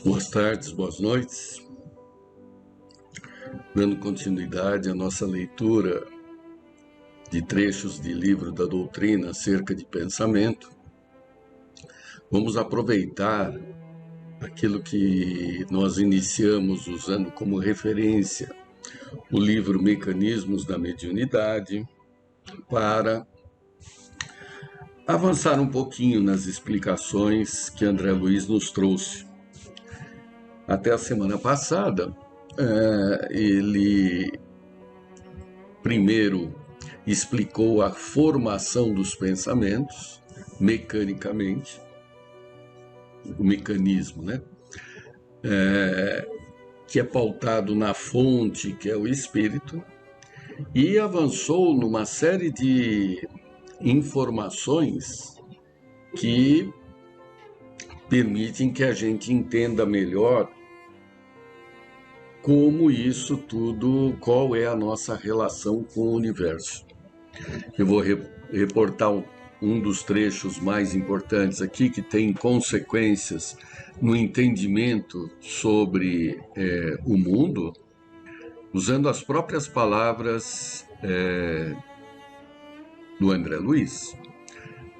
Boas tardes, boas noites. Dando continuidade à nossa leitura de trechos de livro da doutrina acerca de pensamento, vamos aproveitar aquilo que nós iniciamos usando como referência o livro Mecanismos da Mediunidade para avançar um pouquinho nas explicações que André Luiz nos trouxe. Até a semana passada, ele primeiro explicou a formação dos pensamentos, mecanicamente, o mecanismo, né? Que é pautado na fonte, que é o espírito, e avançou numa série de informações que permitem que a gente entenda melhor como isso tudo, qual é a nossa relação com o universo. Eu vou reportar um dos trechos mais importantes aqui, que tem consequências no entendimento sobre o mundo, usando as próprias palavras do André Luiz.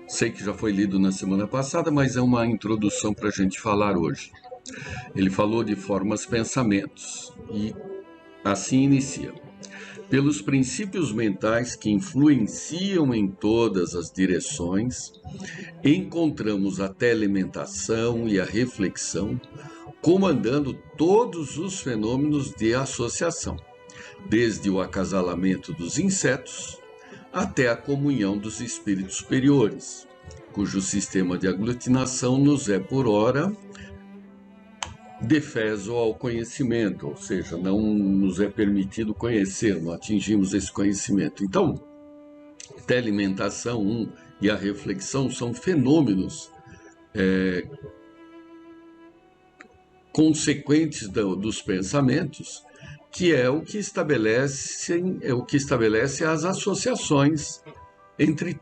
Sei que já foi lido na semana passada, mas é uma introdução para a gente falar hoje. Ele falou de formas pensamentos e assim inicia. Pelos princípios mentais que influenciam em todas as direções, encontramos a telementação e a reflexão comandando todos os fenômenos de associação, desde o acasalamento dos insetos até a comunhão dos espíritos superiores, cujo sistema de aglutinação nos é, por ora, defeso ao conhecimento, ou seja, não nos é permitido conhecer, não atingimos esse conhecimento. Então, telementação e a reflexão são fenômenos consequentes dos pensamentos, que é o que estabelece as associações entre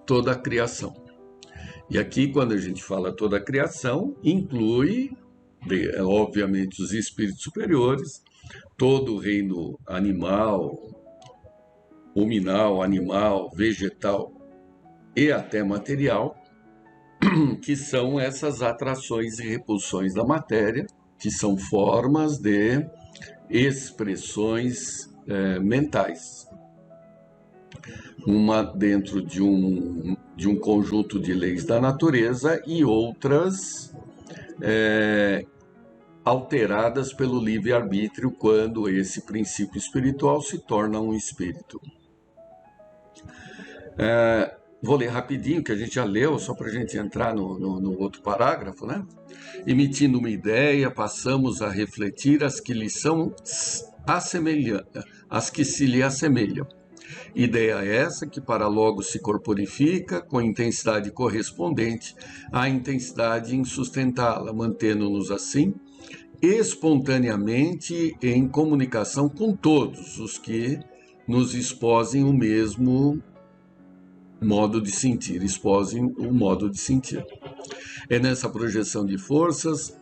toda a criação. E aqui, quando a gente fala toda a criação, inclui, obviamente, os espíritos superiores, todo o reino animal, hominal, animal, vegetal e até material, que são essas atrações e repulsões da matéria, que são formas de expressões mentais. Uma dentro de um conjunto de leis da natureza e outras alteradas pelo livre-arbítrio quando esse princípio espiritual se torna um espírito. Vou ler rapidinho, que a gente já leu, só para a gente entrar no outro parágrafo, né? Emitindo uma ideia, passamos a refletir as que se lhe assemelham. Ideia essa que para logo se corporifica com intensidade correspondente à intensidade em sustentá-la, mantendo-nos assim espontaneamente em comunicação com todos os que nos esposem o mesmo modo de sentir, É nessa projeção de forças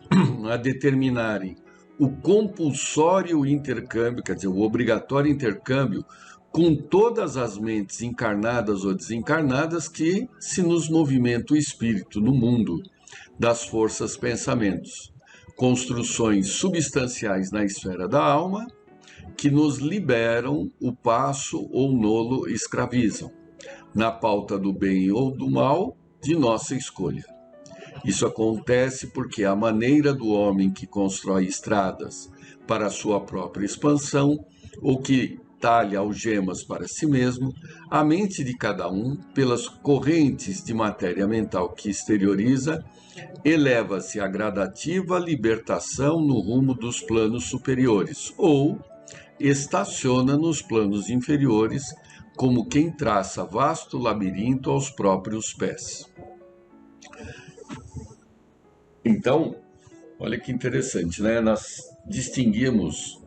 a determinarem o compulsório intercâmbio, quer dizer, o obrigatório intercâmbio com todas as mentes encarnadas ou desencarnadas que se nos movimenta o espírito no mundo das forças pensamentos, construções substanciais na esfera da alma que nos liberam o passo ou nolo escravizam, na pauta do bem ou do mal de nossa escolha. Isso acontece porque a maneira do homem que constrói estradas para a sua própria expansão ou que talha algemas para si mesmo, a mente de cada um, pelas correntes de matéria mental que exterioriza, eleva-se à gradativa libertação no rumo dos planos superiores ou estaciona nos planos inferiores, como quem traça vasto labirinto aos próprios pés. Então, olha que interessante, né? Nós distinguimos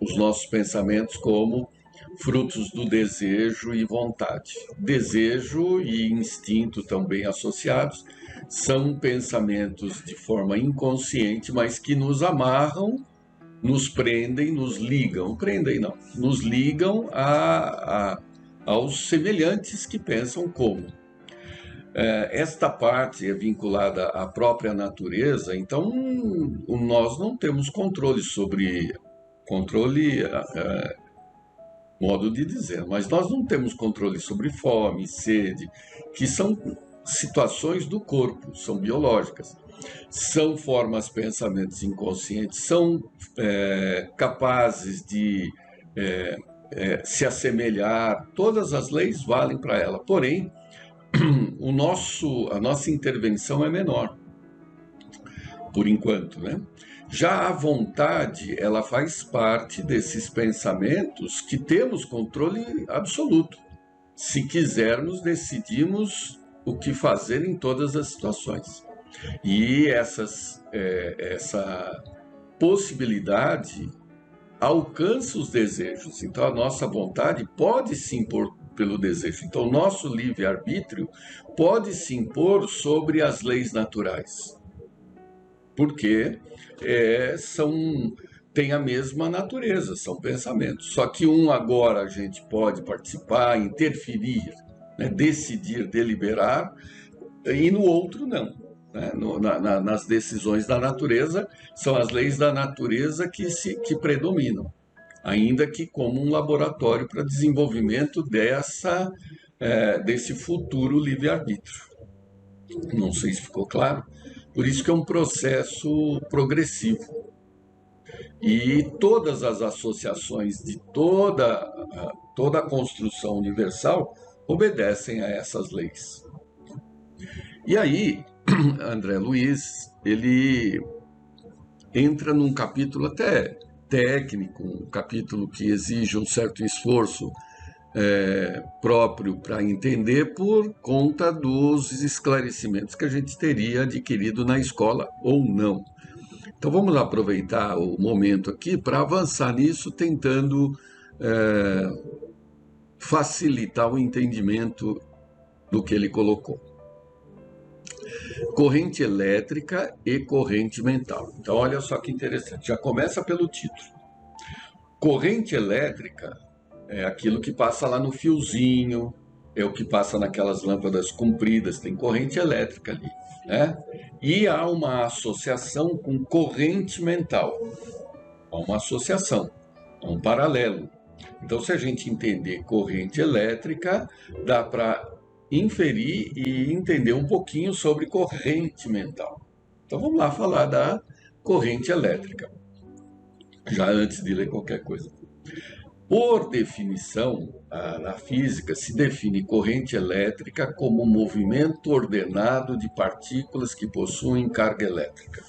os nossos pensamentos como frutos do desejo e vontade. Desejo e instinto estão bem associados, São pensamentos de forma inconsciente, mas que nos amarram, nos prendem, nos ligam. Prendem não, nos ligam aos semelhantes que pensam como. Esta parte é vinculada à própria natureza, então nós não temos controle sobre controle, modo de dizer, mas nós não temos controle sobre fome, sede, que são situações do corpo, são biológicas, são formas, pensamentos inconscientes, são capazes de se assemelhar, todas as leis valem para ela, porém a nossa intervenção é menor, por enquanto, né? Já a vontade, ela faz parte desses pensamentos que temos controle absoluto. Se quisermos, decidimos o que fazer em todas as situações. E essa possibilidade alcança os desejos. Então, a nossa vontade pode se impor pelo desejo. Então, o nosso livre-arbítrio pode se impor sobre as leis naturais. Porque têm a mesma natureza, são pensamentos. Só que agora a gente pode participar, interferir, né, decidir, deliberar, e no outro não. Né? Nas decisões da natureza, são as leis da natureza que predominam, ainda que como um laboratório para desenvolvimento desse futuro livre-arbítrio. Não sei se ficou claro. Por isso que é um processo progressivo. E todas as associações de toda a construção universal obedecem a essas leis. E aí, André Luiz, ele entra num capítulo até técnico, um capítulo que exige um certo esforço próprio para entender por conta dos esclarecimentos que a gente teria adquirido na escola ou não. Então vamos aproveitar o momento aqui para avançar nisso, tentando facilitar o entendimento do que ele colocou. Corrente elétrica e corrente mental. Então olha só que interessante, já começa pelo título. Corrente elétrica é aquilo que passa lá no fiozinho, é o que passa naquelas lâmpadas compridas, tem corrente elétrica ali, né? E há uma associação com corrente mental, há uma associação, há um paralelo. Então, se a gente entender corrente elétrica, dá para inferir e entender um pouquinho sobre corrente mental. Então, vamos lá falar da corrente elétrica, já antes de ler qualquer coisa. Por definição, na física, se define corrente elétrica como um movimento ordenado de partículas que possuem carga elétrica.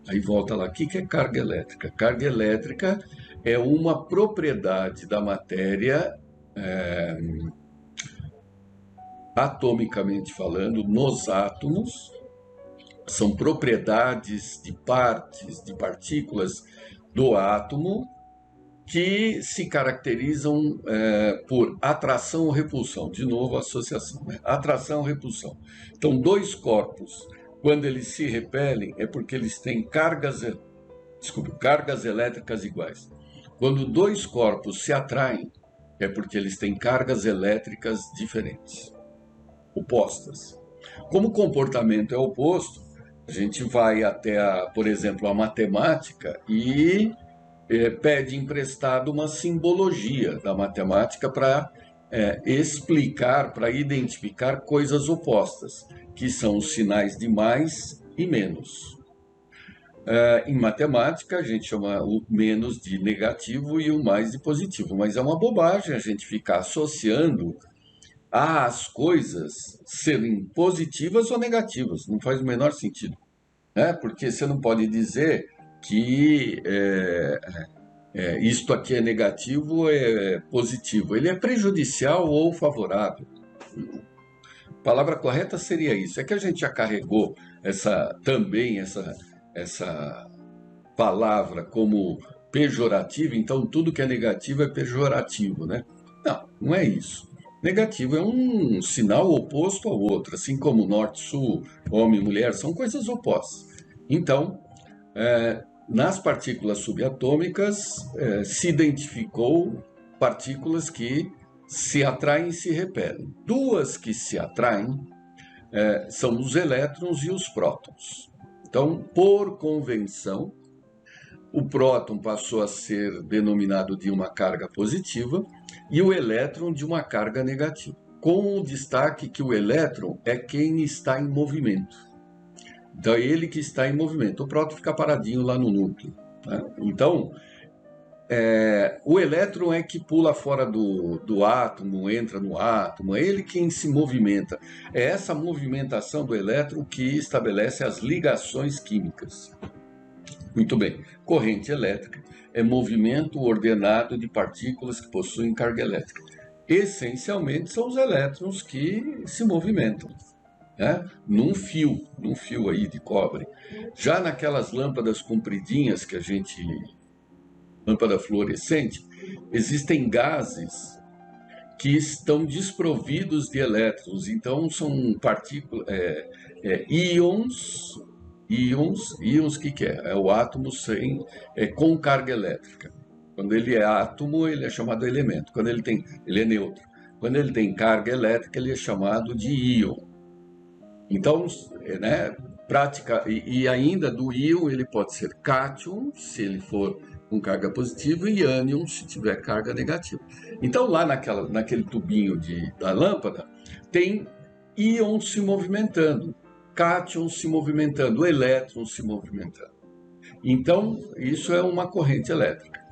Aí volta lá, o que é carga elétrica? Carga elétrica é uma propriedade da matéria, atomicamente falando, nos átomos, são propriedades de partes, de partículas do átomo, que se caracterizam por atração ou repulsão. De novo, associação, né? Atração ou repulsão. Então, dois corpos, quando eles se repelem, é porque eles têm cargas elétricas iguais. Quando dois corpos se atraem, é porque eles têm cargas elétricas diferentes, opostas. Como o comportamento é oposto, a gente vai até, por exemplo, a matemática e pede emprestado uma simbologia da matemática para explicar, para identificar coisas opostas, que são os sinais de mais e menos. Em matemática, a gente chama o menos de negativo e o mais de positivo, mas é uma bobagem a gente ficar associando as coisas serem positivas ou negativas, não faz o menor sentido, né? Porque você não pode dizer que isto aqui é negativo ou é positivo. Ele é prejudicial ou favorável. A palavra correta seria isso. É que a gente já carregou essa palavra como pejorativa, então tudo que é negativo é pejorativo, né? Não, não é isso. Negativo é um sinal oposto ao outro, assim como norte-sul, homem e mulher, são coisas opostas. Então, nas partículas subatômicas, se identificou partículas que se atraem e se repelem. Duas que se atraem são os elétrons e os prótons. Então, por convenção, o próton passou a ser denominado de uma carga positiva e o elétron de uma carga negativa, com o destaque que o elétron é quem está em movimento. Então, é ele que está em movimento. O próton fica paradinho lá no núcleo, né? Então, o elétron é que pula fora do átomo, entra no átomo, é ele quem se movimenta. É essa movimentação do elétron que estabelece as ligações químicas. Muito bem. Corrente elétrica é movimento ordenado de partículas que possuem carga elétrica. Essencialmente são os elétrons que se movimentam, né? Num fio aí de cobre. Já naquelas lâmpadas compridinhas que a gente... lâmpada fluorescente, existem gases que estão desprovidos de elétrons. Então são partículas, íons. Íons, o que é? É o átomo com carga elétrica. Quando ele é átomo, ele é chamado de elemento. Quando ele é neutro. Quando ele tem carga elétrica, ele é chamado de íon. Então, né, e ainda do íon, ele pode ser cátion, se ele for com carga positiva, e ânion, se tiver carga negativa. Então, lá naquele tubinho da lâmpada, tem íons se movimentando, cátions se movimentando, elétrons se movimentando. Então, isso é uma corrente elétrica.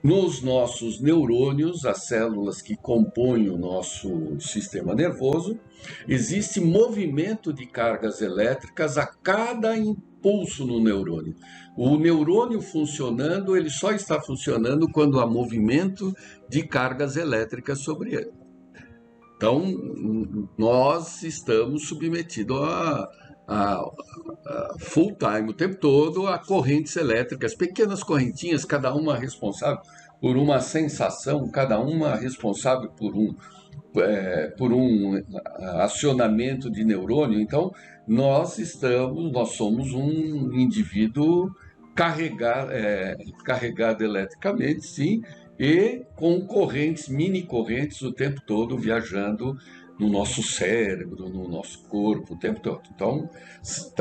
Nos nossos neurônios, as células que compõem o nosso sistema nervoso, existe movimento de cargas elétricas a cada impulso no neurônio. O neurônio funcionando, ele só está funcionando quando há movimento de cargas elétricas sobre ele. Então, nós estamos submetidos a full time, o tempo todo, a correntes elétricas, pequenas correntinhas, cada uma responsável por uma sensação, cada uma responsável por um acionamento de neurônio. Então, nós somos um indivíduo carregado eletricamente, sim, e com correntes, mini correntes o tempo todo viajando no nosso cérebro, no nosso corpo, o tempo todo. Então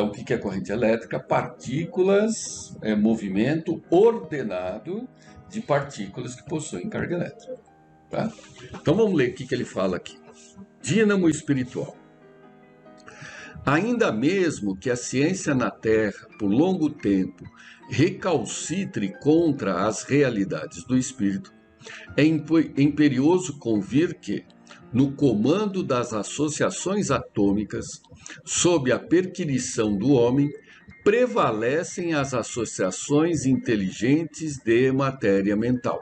o que é corrente elétrica? Partículas, movimento ordenado de partículas que possuem carga elétrica. Tá? Então vamos ler o que ele fala aqui. Dínamo espiritual. Ainda mesmo que a ciência na Terra, por longo tempo, recalcitre contra as realidades do espírito, é imperioso convir que, no comando das associações atômicas, sob a perquisição do homem, prevalecem as associações inteligentes de matéria mental.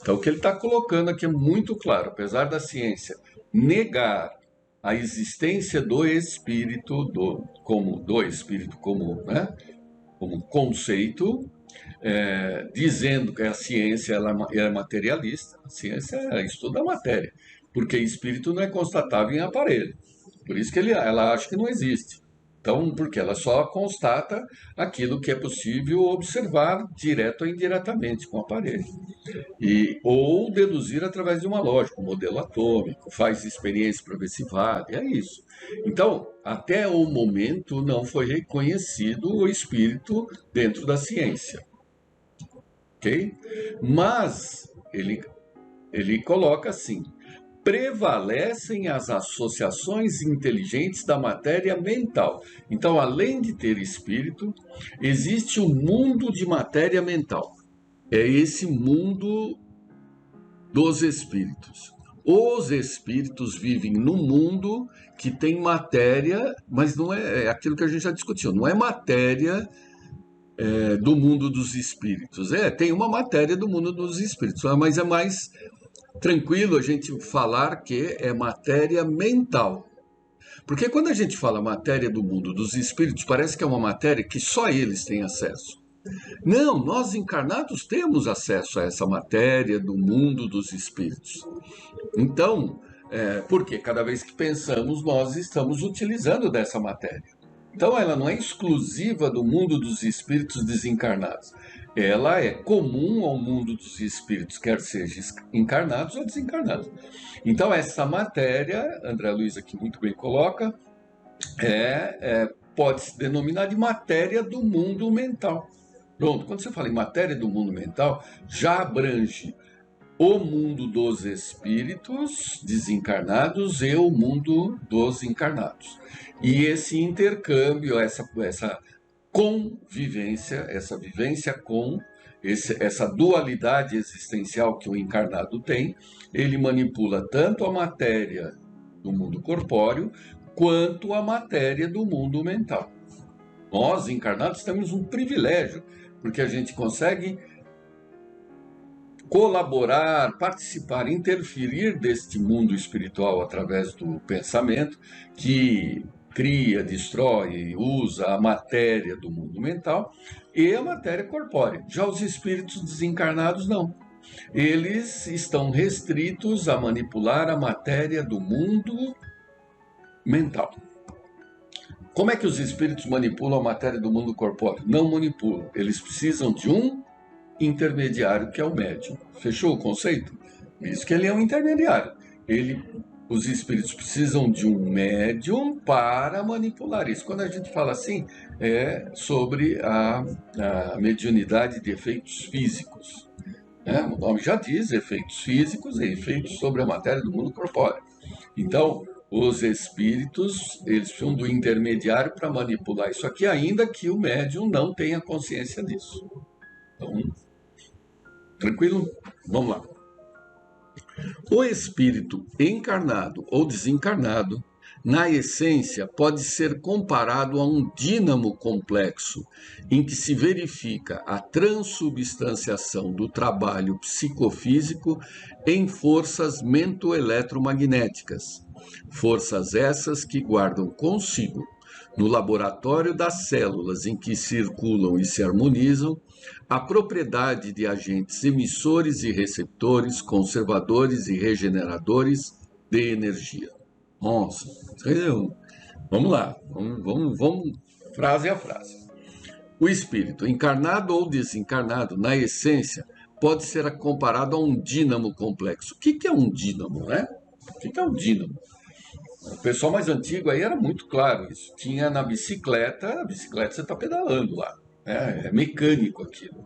Então, o que ele está colocando aqui é muito claro. Apesar da ciência negar a existência do espírito, como conceito, dizendo que a ciência é materialista. A ciência estuda a matéria, porque espírito não é constatável em aparelho. Por isso que ela acha que não existe. Então, porque ela só constata aquilo que é possível observar direto ou indiretamente com o aparelho. Ou deduzir através de uma lógica, um modelo atômico, faz experiência para ver se vale, é isso. Então, até o momento não foi reconhecido o espírito dentro da ciência. Ok? Mas ele coloca assim: prevalecem as associações inteligentes da matéria mental. Então, além de ter espírito, existe um mundo de matéria mental. É esse mundo dos espíritos. Os espíritos vivem num mundo que tem matéria, mas não é aquilo que a gente já discutiu, não é matéria do mundo dos espíritos. Tem uma matéria do mundo dos espíritos, mas é mais tranquilo a gente falar que é matéria mental. Porque quando a gente fala matéria do mundo dos espíritos, parece que é uma matéria que só eles têm acesso. Não, nós encarnados temos acesso a essa matéria do mundo dos espíritos. Então, porque cada vez que pensamos, nós estamos utilizando dessa matéria. Então, ela não é exclusiva do mundo dos espíritos desencarnados. Ela é comum ao mundo dos espíritos, quer sejam encarnados ou desencarnados. Então, essa matéria, André Luiz aqui muito bem coloca, pode se denominar de matéria do mundo mental. Pronto, quando você fala em matéria do mundo mental, já abrange o mundo dos espíritos desencarnados e o mundo dos encarnados. E esse intercâmbio, essa convivência, essa vivência com essa dualidade existencial que o encarnado tem, ele manipula tanto a matéria do mundo corpóreo quanto a matéria do mundo mental. Nós, encarnados, temos um privilégio, porque a gente consegue colaborar, participar, interferir deste mundo espiritual através do pensamento, que cria, destrói, usa a matéria do mundo mental e a matéria corpórea. Já os espíritos desencarnados, não. Eles estão restritos a manipular a matéria do mundo mental. Como é que os espíritos manipulam a matéria do mundo corpóreo? Não manipulam. Eles precisam de um intermediário, que é o médium. Fechou o conceito? Isso que ele é um intermediário. Os espíritos precisam de um médium para manipular isso. Quando a gente fala assim, é sobre a mediunidade de efeitos físicos. O nome já diz, efeitos físicos e efeitos sobre a matéria do mundo corpóreo. Então, os espíritos, eles precisam do intermediário para manipular isso aqui, ainda que o médium não tenha consciência disso. Então, tranquilo? Vamos lá. O espírito encarnado ou desencarnado, na essência, pode ser comparado a um dínamo complexo, em que se verifica a transubstanciação do trabalho psicofísico em forças mento-eletromagnéticas. Forças essas que guardam consigo, no laboratório das células em que circulam e se harmonizam, a propriedade de agentes emissores e receptores, conservadores e regeneradores de energia. Nossa, vamos lá, vamos frase a frase. O espírito, encarnado ou desencarnado, na essência, pode ser comparado a um dínamo complexo. O que é um dínamo, né? O que é um dínamo? O pessoal mais antigo aí era muito claro isso. Tinha na bicicleta, a bicicleta você está pedalando lá. É mecânico aquilo.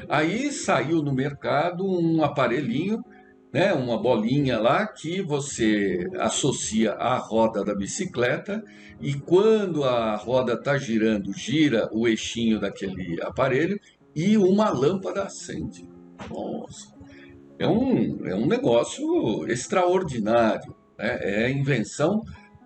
Aí saiu no mercado um aparelhinho, né, uma bolinha lá que você associa à roda da bicicleta e quando a roda está girando, gira o eixinho daquele aparelho e uma lâmpada acende. Nossa, é um negócio extraordinário. É a invenção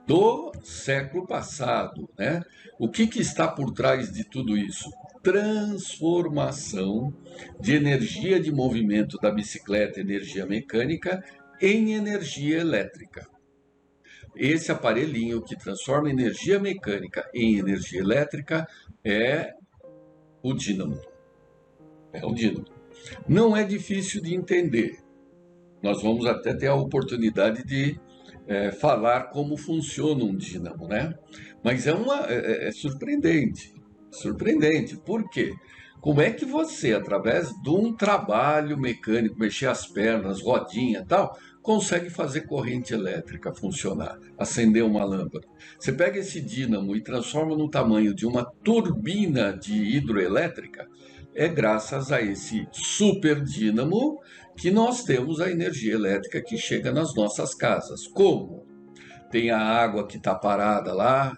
do século passado, né? O que está por trás de tudo isso? Transformação de energia de movimento da bicicleta, energia mecânica, em energia elétrica. Esse aparelhinho que transforma energia mecânica em energia elétrica é o dínamo. É o dínamo. Não é difícil de entender. Nós vamos até ter a oportunidade de falar como funciona um dínamo, né? Mas é surpreendente, surpreendente. Por quê? Como é que você, através de um trabalho mecânico, mexer as pernas, rodinha e tal, consegue fazer corrente elétrica funcionar, acender uma lâmpada? Você pega esse dínamo e transforma no tamanho de uma turbina de hidroelétrica, é graças a esse super dínamo que nós temos a energia elétrica que chega nas nossas casas. Como? Tem a água que está parada lá,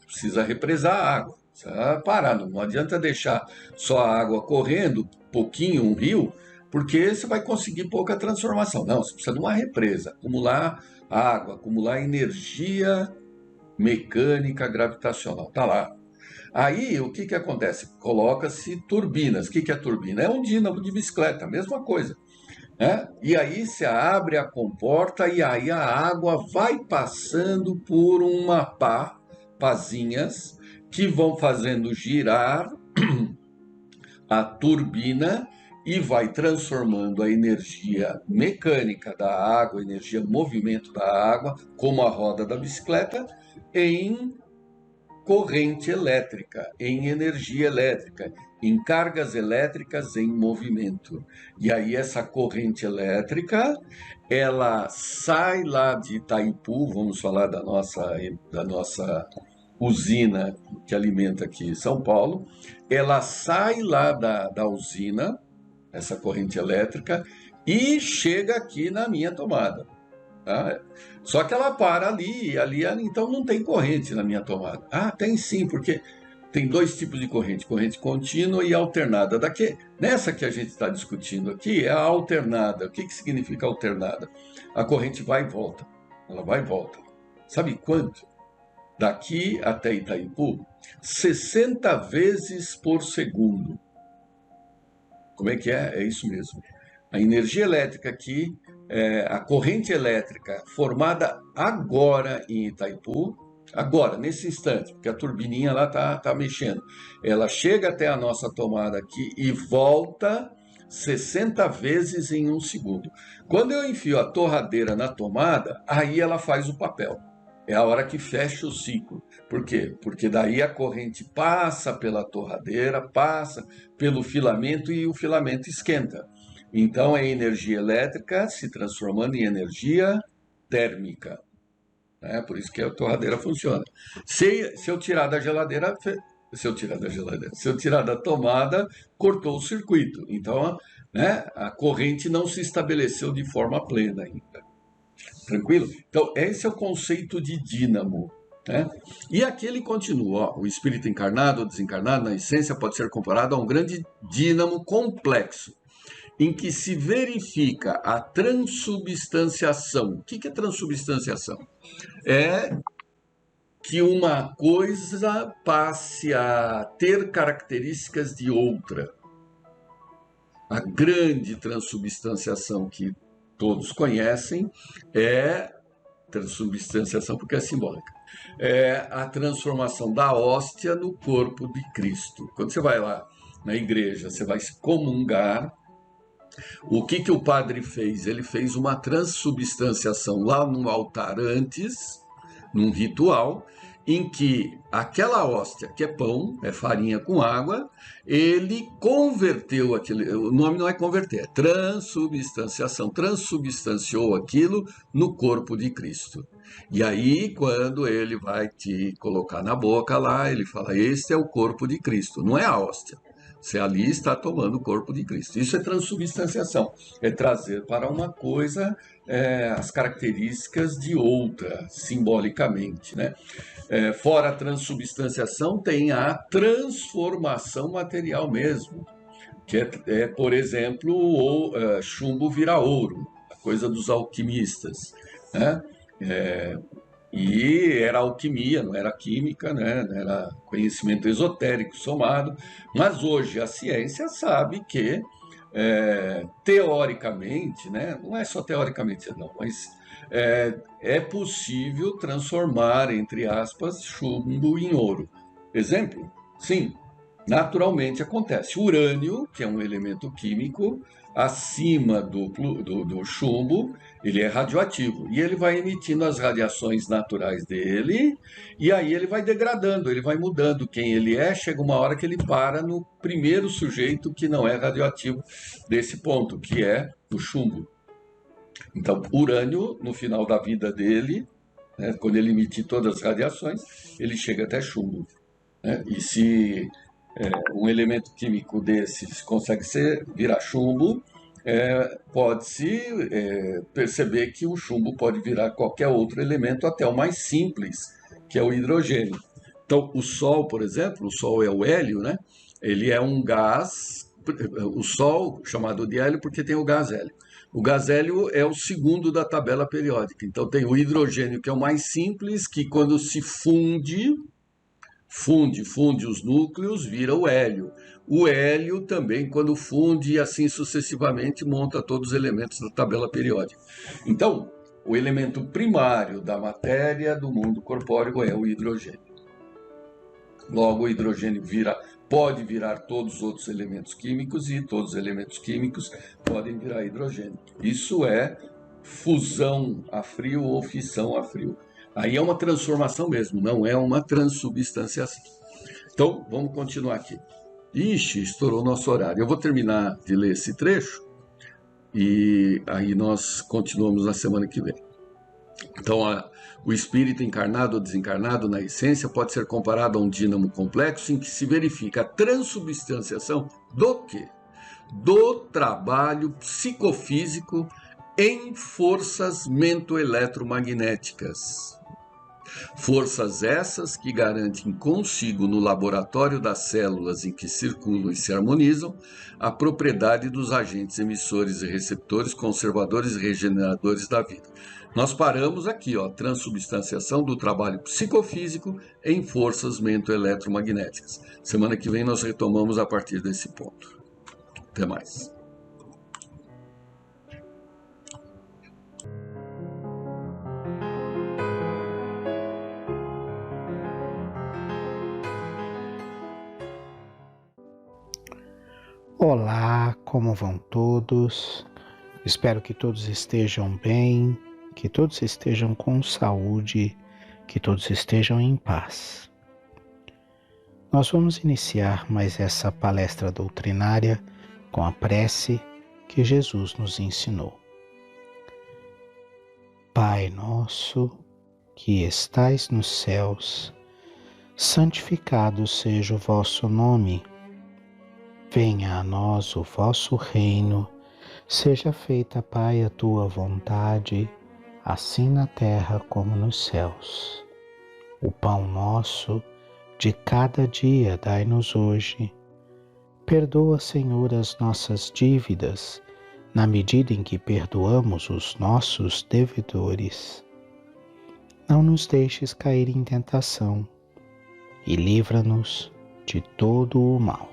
precisa represar a água, precisa parar, não adianta deixar só a água correndo, pouquinho, um rio, porque você vai conseguir pouca transformação. Não, você precisa de uma represa, acumular água, acumular energia mecânica gravitacional, está lá. Aí, o que acontece? Coloca-se turbinas. O que é turbina? É um dínamo de bicicleta, a mesma coisa. E aí se abre a comporta e aí a água vai passando por pazinhas que vão fazendo girar a turbina e vai transformando a energia mecânica da água, a energia movimento da água, como a roda da bicicleta, em corrente elétrica, em energia elétrica, em cargas elétricas em movimento. E aí essa corrente elétrica, ela sai lá de Itaipu, vamos falar da nossa usina que alimenta aqui São Paulo, ela sai lá da usina, essa corrente elétrica, e chega aqui na minha tomada. Tá? Só que ela para ali, então não tem corrente na minha tomada. Ah, tem sim, porque tem dois tipos de corrente, corrente contínua e alternada. Nessa que a gente está discutindo aqui é a alternada. O que significa alternada? A corrente vai e volta, ela vai e volta. Sabe quanto? Daqui até Itaipu, 60 vezes por segundo. Como é que é? É isso mesmo. A energia elétrica aqui, a corrente elétrica formada agora em Itaipu, agora, nesse instante, porque a turbininha lá tá mexendo, ela chega até a nossa tomada aqui e volta 60 vezes em um segundo. Quando eu enfio a torradeira na tomada, aí ela faz o papel. É a hora que fecha o ciclo. Por quê? Porque daí a corrente passa pela torradeira, passa pelo filamento e o filamento esquenta. Então é energia elétrica se transformando em energia térmica. Por isso que a torradeira funciona. Se eu tirar da geladeira, se eu tirar da tomada, cortou o circuito. Então, a corrente não se estabeleceu de forma plena ainda. Tranquilo? Então, esse é o conceito de dínamo. E aqui ele continua, o espírito encarnado ou desencarnado, na essência, pode ser comparado a um grande dínamo complexo, em que se verifica a transubstanciação. O que é transubstanciação? É que uma coisa passe a ter características de outra. A grande transubstanciação que todos conhecem é transubstanciação porque é simbólica. É a transformação da hóstia no corpo de Cristo. Quando você vai lá na igreja, você vai se comungar. O que o padre fez? Ele fez uma transubstanciação lá no altar antes, num ritual, em que aquela hóstia, que é pão, é farinha com água, ele converteu o nome não é converter, é transubstanciação, transubstanciou aquilo no corpo de Cristo. E aí, quando ele vai te colocar na boca lá, ele fala, este é o corpo de Cristo, não é a hóstia. Você ali está tomando o corpo de Cristo. Isso é transubstanciação. É trazer para uma coisa as características de outra, simbolicamente. Fora a transubstanciação, tem a transformação material mesmo. Que por exemplo, o chumbo vira ouro. A coisa dos alquimistas. E era alquimia, não era química, era conhecimento esotérico somado. Mas hoje a ciência sabe que, teoricamente, não é só teoricamente, não, mas é possível transformar, entre aspas, chumbo em ouro. Exemplo? Sim, naturalmente acontece. O urânio, que é um elemento químico, acima do chumbo, ele é radioativo e ele vai emitindo as radiações naturais dele e aí ele vai degradando, ele vai mudando quem ele é, chega uma hora que ele para no primeiro sujeito que não é radioativo desse ponto, que é o chumbo. Então, urânio, no final da vida dele, quando ele emitir todas as radiações, ele chega até chumbo. E se um elemento químico desses consegue virar chumbo, pode-se perceber que o chumbo pode virar qualquer outro elemento, até o mais simples, que é o hidrogênio. Então, o Sol, por exemplo, o Sol é o hélio, ele é um gás, o Sol chamado de hélio porque tem o gás hélio. O gás hélio é o segundo da tabela periódica. Então, tem o hidrogênio, que é o mais simples, que quando se funde os núcleos, vira o hélio. O hélio também, quando funde e assim sucessivamente, monta todos os elementos da tabela periódica. Então, o elemento primário da matéria do mundo corpóreo é o hidrogênio. Logo, o hidrogênio vira pode virar todos os outros elementos químicos e todos os elementos químicos podem virar hidrogênio. Isso é fusão a frio ou fissão a frio. Aí é uma transformação mesmo, não é uma transubstanciação. Então, vamos continuar aqui. Ixi, estourou o nosso horário. Eu vou terminar de ler esse trecho e aí nós continuamos na semana que vem. Então, o espírito encarnado ou desencarnado, na essência, pode ser comparado a um dínamo complexo em que se verifica a transubstanciação do quê? Do trabalho psicofísico em forças mentoeletromagnéticas. Forças essas que garantem consigo, no laboratório das células em que circulam e se harmonizam, a propriedade dos agentes emissores e receptores, conservadores e regeneradores da vida. Nós paramos aqui, transubstanciação do trabalho psicofísico em forças mentoeletromagnéticas. Semana que vem nós retomamos a partir desse ponto. Até mais. Olá, como vão todos? Espero que todos estejam bem, que todos estejam com saúde, que todos estejam em paz. Nós vamos iniciar mais essa palestra doutrinária com a prece que Jesus nos ensinou. Pai nosso, que estais nos céus, santificado seja o vosso nome. Venha a nós o vosso reino, seja feita, Pai, a tua vontade, assim na terra como nos céus. O pão nosso de cada dia dai-nos hoje. Perdoa, Senhor, as nossas dívidas, na medida em que perdoamos os nossos devedores. Não nos deixes cair em tentação e livra-nos de todo o mal.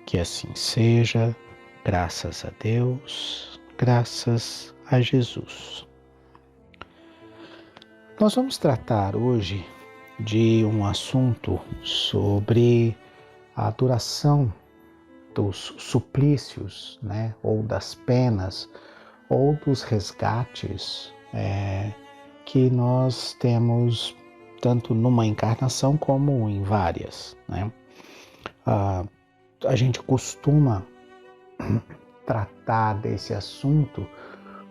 Que assim seja, graças a Deus, graças a Jesus. Nós vamos tratar hoje de um assunto sobre a duração dos suplícios, ou das penas, ou dos resgates que nós temos tanto numa encarnação como em várias, A gente costuma tratar desse assunto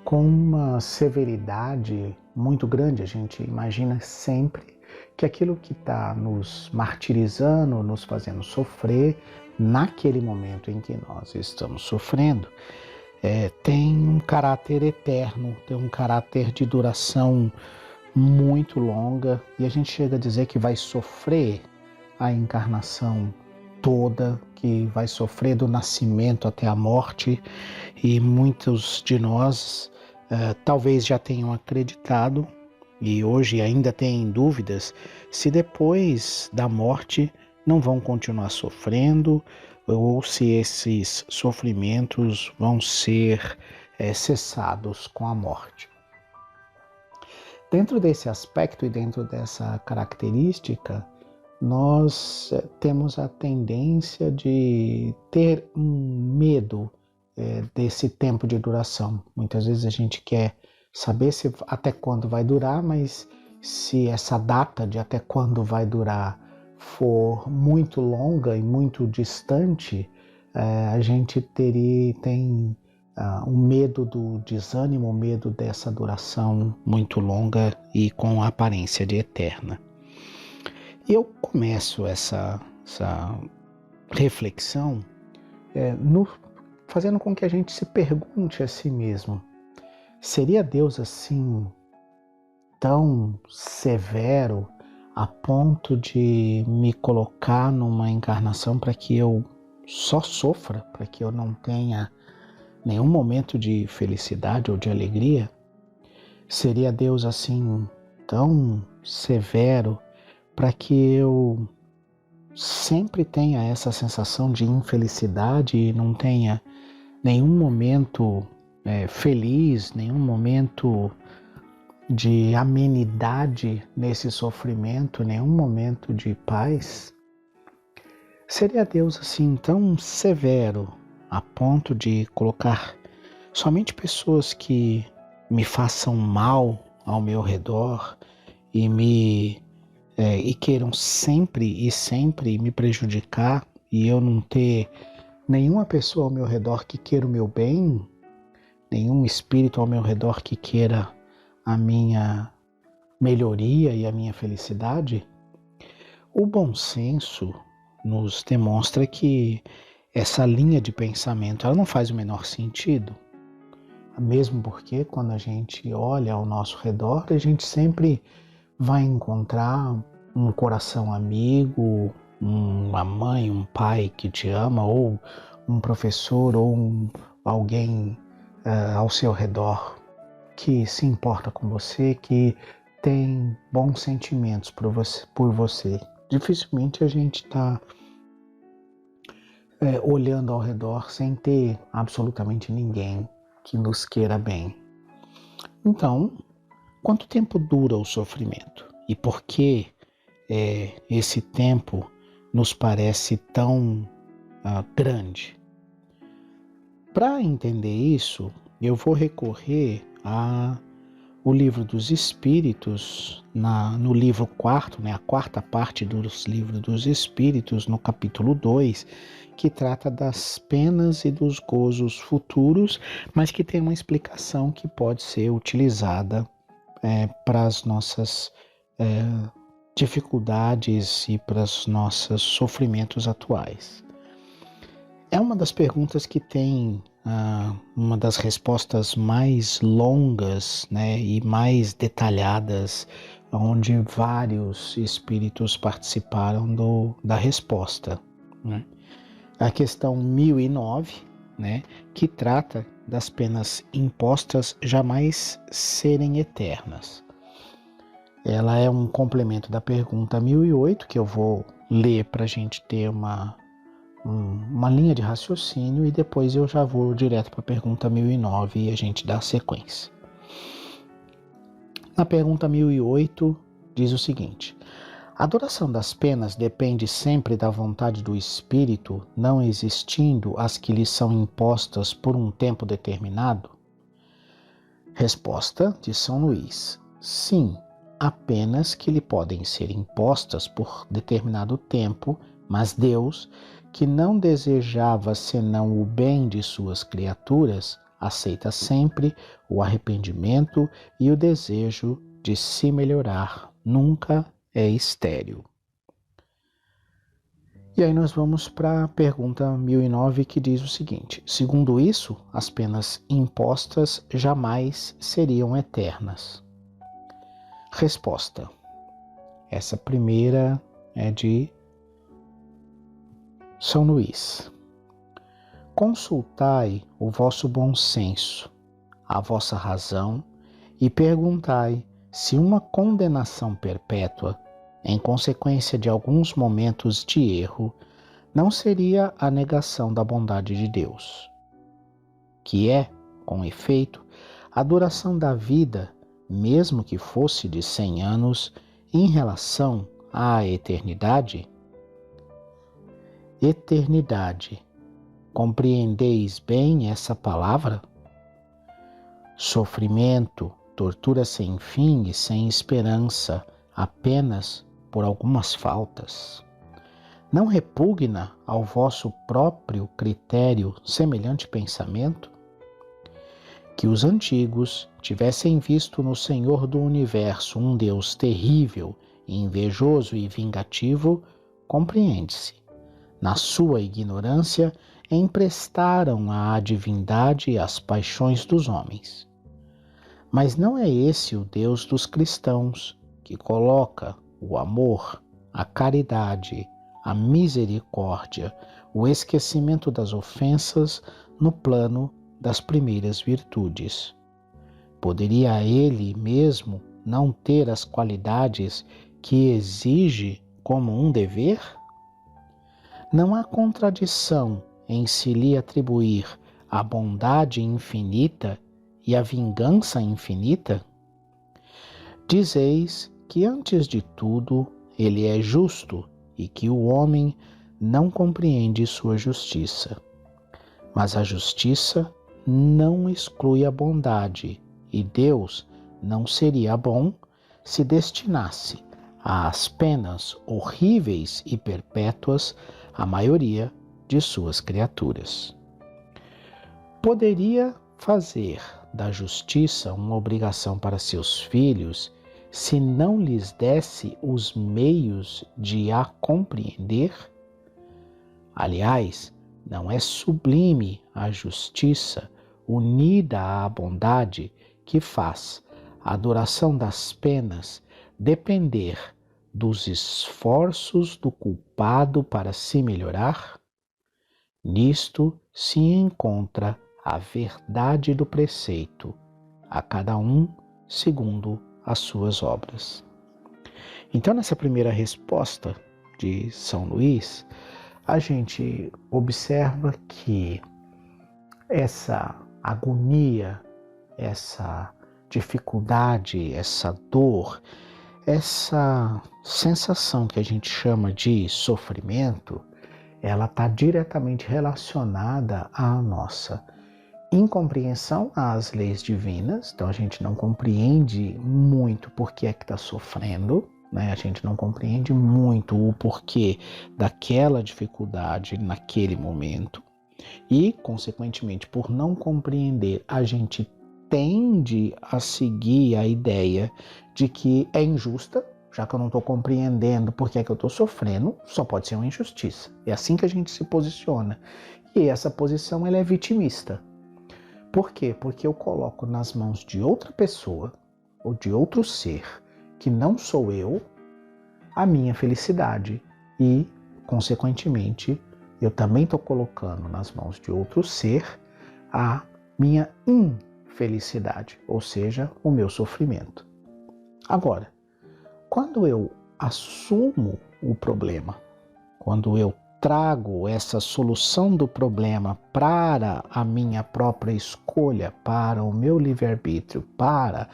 com uma severidade muito grande. A gente imagina sempre que aquilo que está nos martirizando, nos fazendo sofrer, naquele momento em que nós estamos sofrendo, tem um caráter eterno, tem um caráter de duração muito longa, e a gente chega a dizer que vai sofrer a encarnação toda, que vai sofrer do nascimento até a morte, e muitos de nós talvez já tenham acreditado e hoje ainda têm dúvidas se depois da morte não vão continuar sofrendo ou se esses sofrimentos vão ser cessados com a morte. Dentro desse aspecto e dentro dessa característica, nós temos a tendência de ter um medo desse tempo de duração. Muitas vezes a gente quer saber até quando vai durar, mas se essa data de até quando vai durar for muito longa e muito distante, a gente tem um medo do desânimo, um medo dessa duração muito longa e com a aparência de eterna. Eu começo essa reflexão fazendo com que a gente se pergunte a si mesmo: seria Deus assim tão severo a ponto de me colocar numa encarnação para que eu só sofra, para que eu não tenha nenhum momento de felicidade ou de alegria? Seria Deus assim tão severo para que eu sempre tenha essa sensação de infelicidade e não tenha nenhum momento feliz, nenhum momento de amenidade nesse sofrimento, nenhum momento de paz? Seria Deus assim tão severo a ponto de colocar somente pessoas que me façam mal ao meu redor e e queiram sempre e sempre me prejudicar e eu não ter nenhuma pessoa ao meu redor que queira o meu bem, nenhum espírito ao meu redor que queira a minha melhoria e a minha felicidade? O bom senso nos demonstra que essa linha de pensamento ela não faz o menor sentido. Mesmo porque quando a gente olha ao nosso redor, a gente sempre vai encontrar um coração amigo, uma mãe, um pai que te ama, ou um professor, ou alguém ao seu redor que se importa com você, que tem bons sentimentos por você. Dificilmente a gente está olhando ao redor sem ter absolutamente ninguém que nos queira bem. Então, quanto tempo dura o sofrimento? E por que esse tempo nos parece tão grande? Para entender isso, eu vou recorrer ao Livro dos Espíritos, no livro 4, a quarta parte dos Livros dos Espíritos, no capítulo 2, que trata das penas e dos gozos futuros, mas que tem uma explicação que pode ser utilizada para as nossas dificuldades e para os nossos sofrimentos atuais. É uma das perguntas que tem uma das respostas mais longas, e mais detalhadas, onde vários espíritos participaram da resposta. A questão 1009, que trata das penas impostas jamais serem eternas. Ela é um complemento da pergunta 1008, que eu vou ler para a gente ter uma linha de raciocínio e depois eu já vou direto para a pergunta 1009 e a gente dá sequência. Na pergunta 1008 diz o seguinte: a duração das penas depende sempre da vontade do espírito, não existindo as que lhe são impostas por um tempo determinado? Resposta de São Luís: sim, há penas que lhe podem ser impostas por determinado tempo, mas Deus, que não desejava senão o bem de suas criaturas, aceita sempre o arrependimento e o desejo de se melhorar. Nunca é estéril. E aí nós vamos para a pergunta 1009, que diz o seguinte: segundo isso, as penas impostas jamais seriam eternas. Resposta: essa primeira é de São Luís. Consultai o vosso bom senso, a vossa razão, e perguntai se uma condenação perpétua, em consequência de alguns momentos de erro, não seria a negação da bondade de Deus, que é, com efeito, a duração da vida, mesmo que fosse de 100 anos, em relação à eternidade? Eternidade. Compreendeis bem essa palavra? Sofrimento, tortura sem fim e sem esperança, apenas por algumas faltas. Não repugna ao vosso próprio critério semelhante pensamento? Que os antigos tivessem visto no Senhor do Universo um Deus terrível, invejoso e vingativo, compreende-se. Na sua ignorância, emprestaram à divindade as paixões dos homens. Mas não é esse o Deus dos cristãos, que coloca o amor, a caridade, a misericórdia, o esquecimento das ofensas no plano das primeiras virtudes. Poderia ele mesmo não ter as qualidades que exige como um dever? Não há contradição em se lhe atribuir a bondade infinita e a vingança infinita? Dizeis que, antes de tudo, ele é justo e que o homem não compreende sua justiça. Mas a justiça não exclui a bondade, e Deus não seria bom se destinasse às penas horríveis e perpétuas a maioria de suas criaturas. Poderia fazer da justiça uma obrigação para seus filhos se não lhes desse os meios de a compreender? Aliás, não é sublime a justiça unida à bondade que faz a duração das penas depender dos esforços do culpado para se melhorar? Nisto se encontra a verdade do preceito, a cada um segundo as suas obras. Então, nessa primeira resposta de São Luís, a gente observa que essa agonia, essa dificuldade, essa dor, essa sensação que a gente chama de sofrimento, ela está diretamente relacionada à nossa incompreensão às leis divinas. Então a gente não compreende muito por que é que está sofrendo, né? A gente não compreende muito o porquê daquela dificuldade naquele momento e, consequentemente, por não compreender, a gente tende a seguir a ideia de que é injusta. Já que eu não estou compreendendo por que é que eu estou sofrendo, só pode ser uma injustiça. É assim que a gente se posiciona. E essa posição ela é vitimista. Por quê? Porque eu coloco nas mãos de outra pessoa ou de outro ser, que não sou eu, a minha felicidade. E, consequentemente, eu também estou colocando nas mãos de outro ser a minha infelicidade, ou seja, o meu sofrimento. Agora, quando eu assumo o problema, quando eu trago essa solução do problema para a minha própria escolha, para o meu livre-arbítrio, para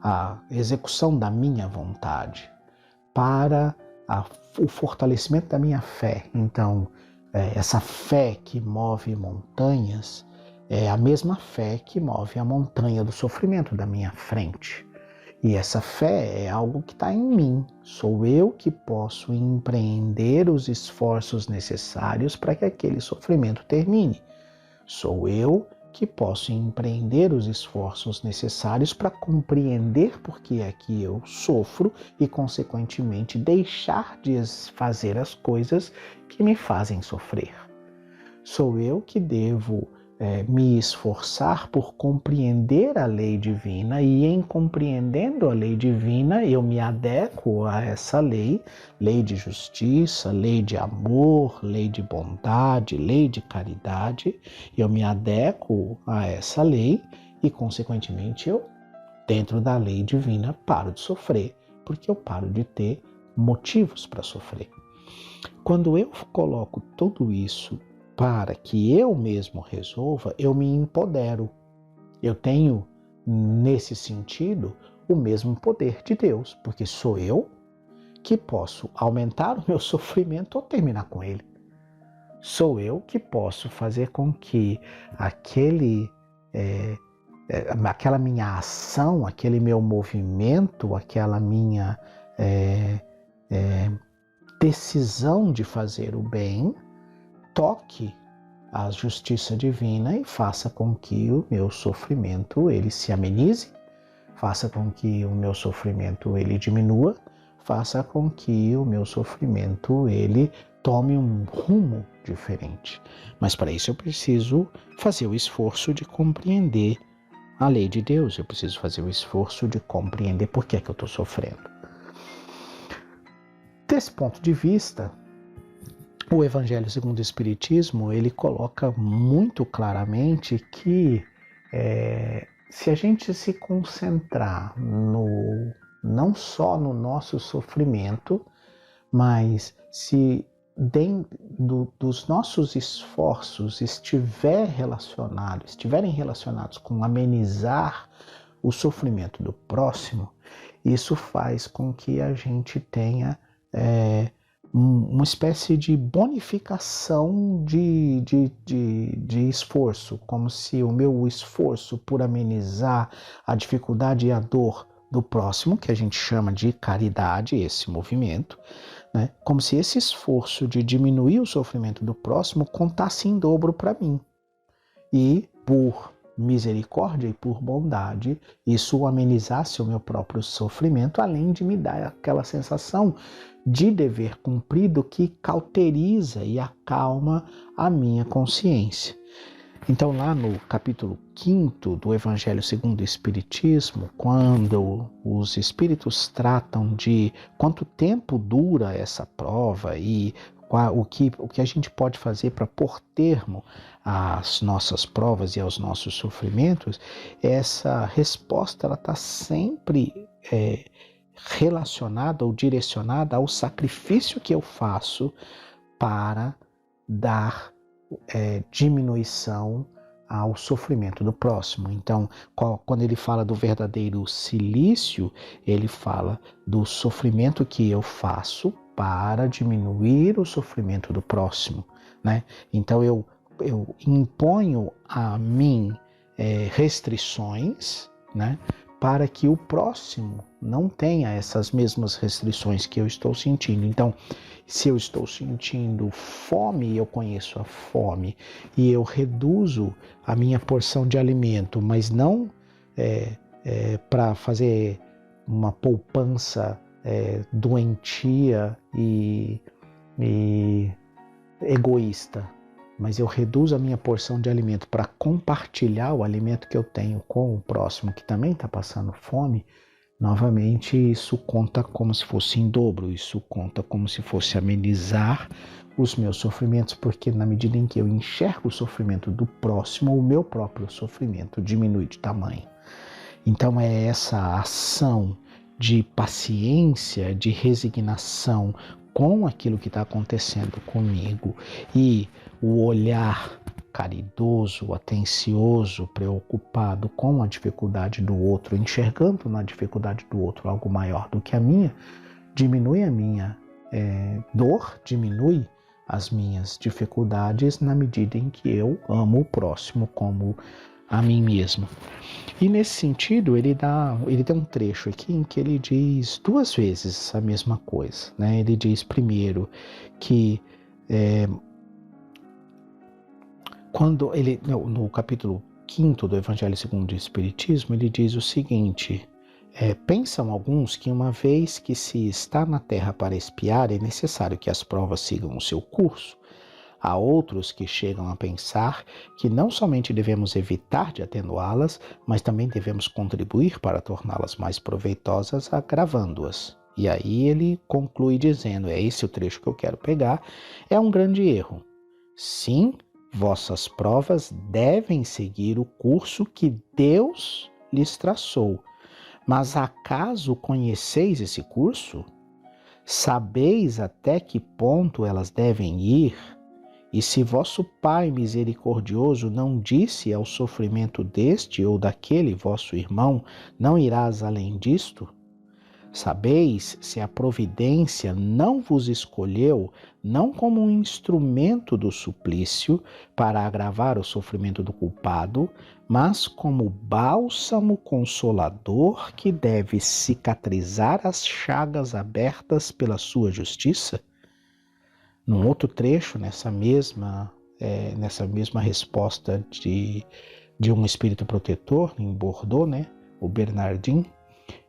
a execução da minha vontade, para o fortalecimento da minha fé. Então, essa fé que move montanhas é a mesma fé que move a montanha do sofrimento da minha frente. E essa fé é algo que está em mim. Sou eu que posso empreender os esforços necessários para que aquele sofrimento termine. Sou eu que posso empreender os esforços necessários para compreender por que é que eu sofro e, consequentemente, deixar de fazer as coisas que me fazem sofrer. Sou eu que devo me esforçar por compreender a lei divina, e em compreendendo a lei divina eu me adequo a essa lei, lei de justiça, lei de amor, lei de bondade, lei de caridade. Eu me adequo a essa lei e, consequentemente, eu, dentro da lei divina, paro de sofrer, porque eu paro de ter motivos para sofrer. Quando eu coloco tudo isso para que eu mesmo resolva, eu me empodero. Eu tenho, nesse sentido, o mesmo poder de Deus, porque sou eu que posso aumentar o meu sofrimento ou terminar com ele. Sou eu que posso fazer com que aquela minha ação, aquele meu movimento, aquela minha decisão de fazer o bem, toque a justiça divina e faça com que o meu sofrimento ele se amenize, faça com que o meu sofrimento ele diminua, faça com que o meu sofrimento ele tome um rumo diferente. Mas para isso eu preciso fazer o esforço de compreender a lei de Deus, eu preciso fazer o esforço de compreender por que é que eu estou sofrendo. Desse ponto de vista, o Evangelho segundo o Espiritismo, ele coloca muito claramente que se a gente se concentrar não só no nosso sofrimento, mas se dos nossos esforços estiverem relacionados com amenizar o sofrimento do próximo, isso faz com que a gente tenha uma espécie de bonificação de esforço, como se o meu esforço por amenizar a dificuldade e a dor do próximo, que a gente chama de caridade, esse movimento, né? Como se esse esforço de diminuir o sofrimento do próximo contasse em dobro para mim. E por misericórdia e por bondade, isso amenizasse o meu próprio sofrimento, além de me dar aquela sensação de dever cumprido que cauteriza e acalma a minha consciência. Então, lá no capítulo 5º do Evangelho segundo o Espiritismo, quando os espíritos tratam de quanto tempo dura essa prova e o que a gente pode fazer para pôr termo às nossas provas e aos nossos sofrimentos, essa resposta está sempre relacionada ou direcionada ao sacrifício que eu faço para dar diminuição ao sofrimento do próximo. Então, quando ele fala do verdadeiro cilício, ele fala do sofrimento que eu faço para diminuir o sofrimento do próximo, né? Então, eu imponho a mim restrições, né, para que o próximo não tenha essas mesmas restrições que eu estou sentindo. Então, se eu estou sentindo fome, eu conheço a fome e eu reduzo a minha porção de alimento, mas não para fazer uma poupança doentia e egoísta, mas eu reduzo a minha porção de alimento para compartilhar o alimento que eu tenho com o próximo que também está passando fome. Novamente, isso conta como se fosse em dobro, isso conta como se fosse amenizar os meus sofrimentos, porque na medida em que eu enxergo o sofrimento do próximo, o meu próprio sofrimento diminui de tamanho. Então é essa ação de paciência, de resignação com aquilo que está acontecendo comigo e o olhar caridoso, atencioso, preocupado com a dificuldade do outro, enxergando na dificuldade do outro algo maior do que a minha, diminui a minha dor, diminui as minhas dificuldades na medida em que eu amo o próximo como a mim mesmo. E nesse sentido, ele tem um trecho aqui em que ele diz 2 vezes a mesma coisa, né? Ele diz primeiro que quando ele, no capítulo 5º do Evangelho segundo o Espiritismo, ele diz o seguinte: pensam alguns que uma vez que se está na Terra para expiar, é necessário que as provas sigam o seu curso. Há outros que chegam a pensar que não somente devemos evitar de atenuá-las, mas também devemos contribuir para torná-las mais proveitosas, agravando-as. E aí ele conclui dizendo, é esse o trecho que eu quero pegar, é um grande erro. Sim, vossas provas devem seguir o curso que Deus lhes traçou. Mas acaso conheceis esse curso? Sabeis até que ponto elas devem ir? E se vosso Pai misericordioso não disse ao sofrimento deste ou daquele vosso irmão, não irás além disto? Sabeis se a providência não vos escolheu, não como um instrumento do suplício para agravar o sofrimento do culpado, mas como bálsamo consolador que deve cicatrizar as chagas abertas pela sua justiça? Num outro trecho, nessa mesma resposta de um espírito protetor em Bordeaux, né, o Bernardin,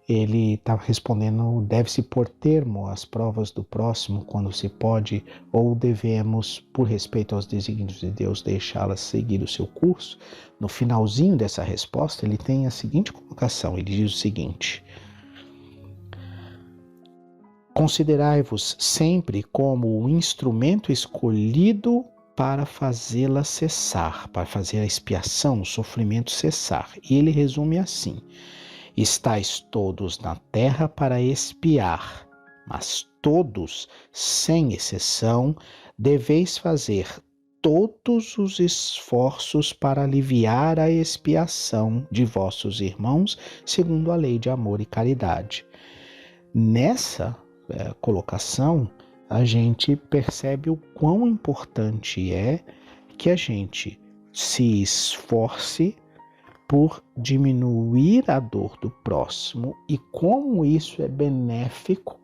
ele está respondendo, deve-se pôr termo às provas do próximo quando se pode ou devemos, por respeito aos desígnios de Deus, deixá-las seguir o seu curso. No finalzinho dessa resposta, ele tem a seguinte colocação, ele diz o seguinte: considerai-vos sempre como o instrumento escolhido para fazê-la cessar, para fazer a expiação, o sofrimento cessar. E ele resume assim: estais todos na terra para expiar, mas todos, sem exceção, deveis fazer todos os esforços para aliviar a expiação de vossos irmãos, segundo a lei de amor e caridade. Nessa colocação, a gente percebe o quão importante é que a gente se esforce por diminuir a dor do próximo e como isso é benéfico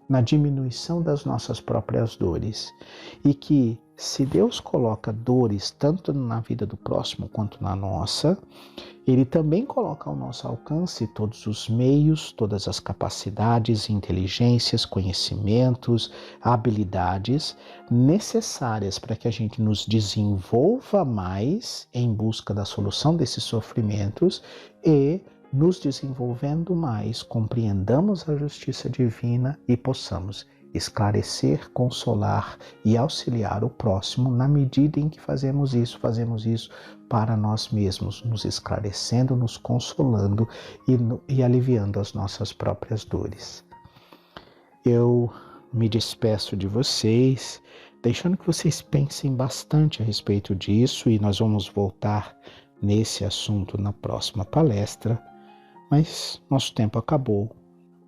na diminuição das nossas próprias dores. E que se Deus coloca dores tanto na vida do próximo quanto na nossa, Ele também coloca ao nosso alcance todos os meios, todas as capacidades, inteligências, conhecimentos, habilidades necessárias para que a gente nos desenvolva mais em busca da solução desses sofrimentos e, nos desenvolvendo mais, compreendamos a justiça divina e possamos esclarecer, consolar e auxiliar o próximo na medida em que fazemos isso para nós mesmos, nos esclarecendo, nos consolando e aliviando as nossas próprias dores. Eu me despeço de vocês, deixando que vocês pensem bastante a respeito disso e nós vamos voltar nesse assunto na próxima palestra, mas nosso tempo acabou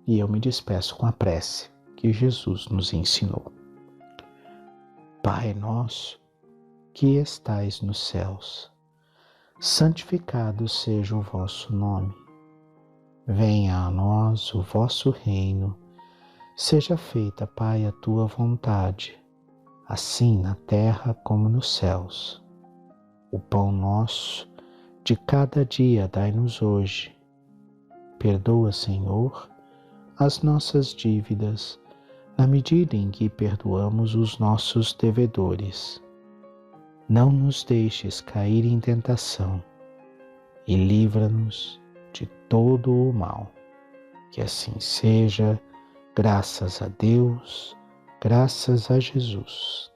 e eu me despeço com a prece que Jesus nos ensinou. Pai nosso, que estais nos céus, santificado seja o vosso nome. Venha a nós o vosso reino. Seja feita, Pai, a tua vontade, assim na terra como nos céus. O pão nosso de cada dia dai-nos hoje. Perdoa, Senhor, as nossas dívidas, na medida em que perdoamos os nossos devedores. Não nos deixes cair em tentação e livra-nos de todo o mal. Que assim seja, graças a Deus, graças a Jesus.